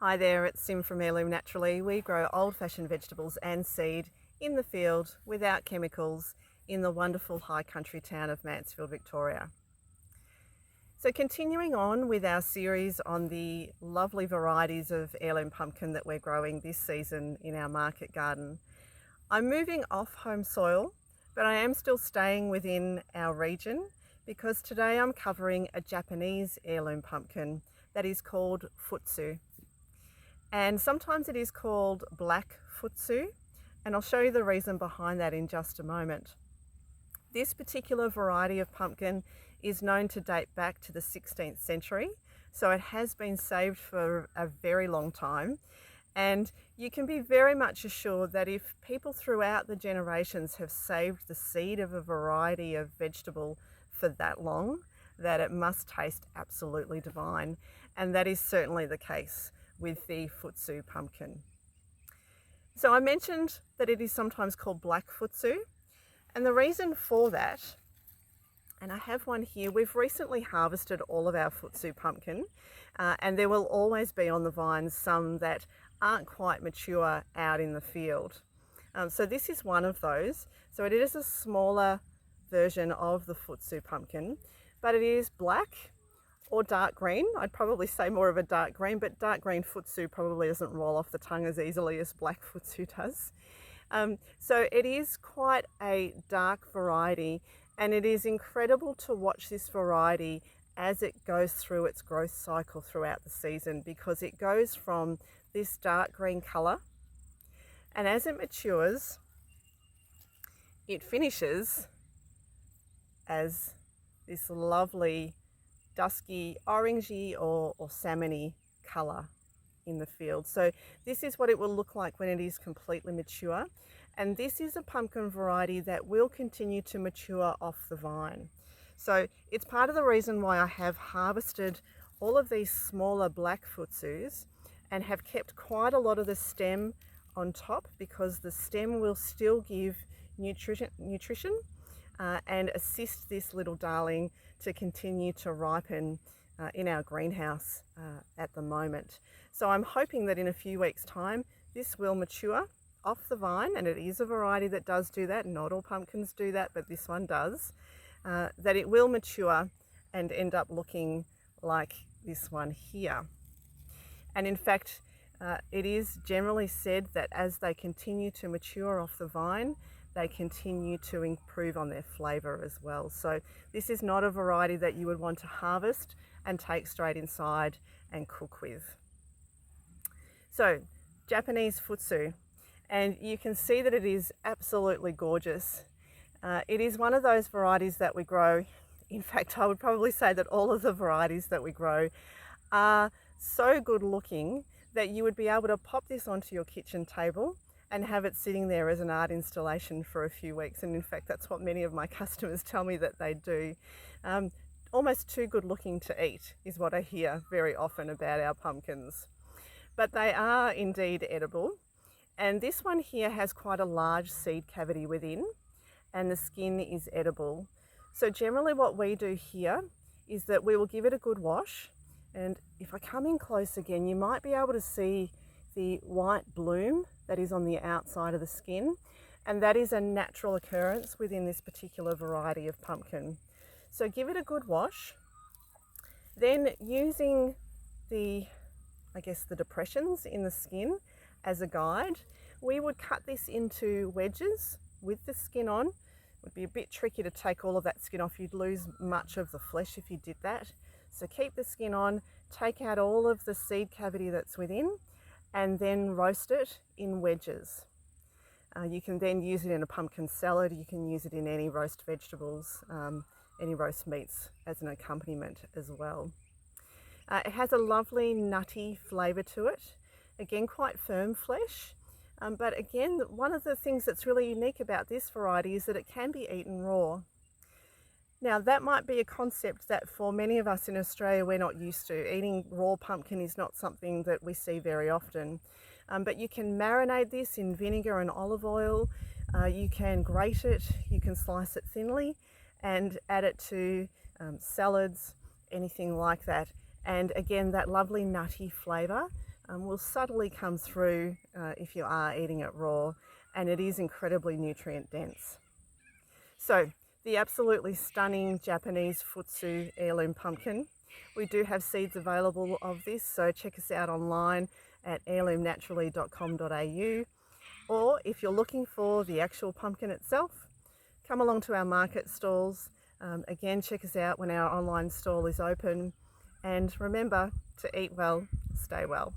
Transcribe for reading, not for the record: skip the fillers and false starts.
Hi there, it's Sim from Heirloom Naturally. We grow old-fashioned vegetables and seed in the field without chemicals in the wonderful high country town of Mansfield, Victoria. So continuing on with our series on the lovely varieties of heirloom pumpkin that we're growing this season in our market garden, I'm moving off home soil, but I am still staying within our region because today I'm covering a Japanese heirloom pumpkin that is called futsu. And sometimes it is called black futsu, and I'll show you the reason behind that in just a moment. This particular variety of pumpkin is known to date back to the 16th century, so it has been saved for a very long time. And you can be very much assured that if people throughout the generations have saved the seed of a variety of vegetable for that long, that it must taste absolutely divine. And that is certainly the case with the futsu pumpkin. So I mentioned that it is sometimes called black futsu, and the reason for that, and I have one here, we've recently harvested all of our futsu pumpkin, and there will always be on the vines some that aren't quite mature out in the field. So this is one of those. So it is a smaller version of the futsu pumpkin, but it is black or dark green. I'd probably say more of a dark green, but dark green futsu probably doesn't roll off the tongue as easily as black futsu does. So it is quite a dark variety, and it is incredible to watch this variety as it goes through its growth cycle throughout the season, because it goes from this dark green colour, and as it matures, it finishes as this lovely dusky orangey or salmony colour in the field. So this is what it will look like when it is completely mature, and this is a pumpkin variety that will continue to mature off the vine. So it's part of the reason why I have harvested all of these smaller black futsus and have kept quite a lot of the stem on top, because the stem will still give nutrition and assist this little darling to continue to ripen in our greenhouse at the moment. So I'm hoping that in a few weeks' time this will mature off the vine, and it is a variety that does do that. Not all pumpkins do that, but this one does. That it will mature and end up looking like this one here. And in fact, it is generally said that as they continue to mature off the vine, they continue to improve on their flavour as well. So this is not a variety that you would want to harvest and take straight inside and cook with. So Japanese futsu, and you can see that it is absolutely gorgeous. It is one of those varieties that we grow. In fact, I would probably say that all of the varieties that we grow are so good looking that you would be able to pop this onto your kitchen table and have it sitting there as an art installation for a few weeks. And in fact, that's what many of my customers tell me that they do. Almost too good looking to eat is what I hear very often about our pumpkins. But they are indeed edible. And this one here has quite a large seed cavity within, and the skin is edible. So generally what we do here is that we will give it a good wash. And if I come in close again, you might be able to see the white bloom that is on the outside of the skin, and that is a natural occurrence within this particular variety of pumpkin. So give it a good wash. Then using the depressions in the skin as a guide, we would cut this into wedges with the skin on. It would be a bit tricky to take all of that skin off. You'd lose much of the flesh if you did that. So keep the skin on, take out all of the seed cavity that's within, and then roast it in wedges. You can then use it in a pumpkin salad. You can use it in any roast vegetables, any roast meats as an accompaniment as well. It has a lovely nutty flavour to it. Again, quite firm flesh. But again, one of the things that's really unique about this variety is that it can be eaten raw. Now, that might be a concept that for many of us in Australia we're not used to. Eating raw pumpkin is not something that we see very often. But you can marinate this in vinegar and olive oil. You can grate it, you can slice it thinly and add it to salads, anything like that. And again, that lovely nutty flavour will subtly come through if you are eating it raw, and it is incredibly nutrient dense. So the absolutely stunning Japanese Futsu heirloom pumpkin. We do have seeds available of this, so check us out online at heirloomnaturally.com.au, or if you're looking for the actual pumpkin itself, come along to our market stalls. Again, check us out when our online stall is open, and remember to eat well, stay well.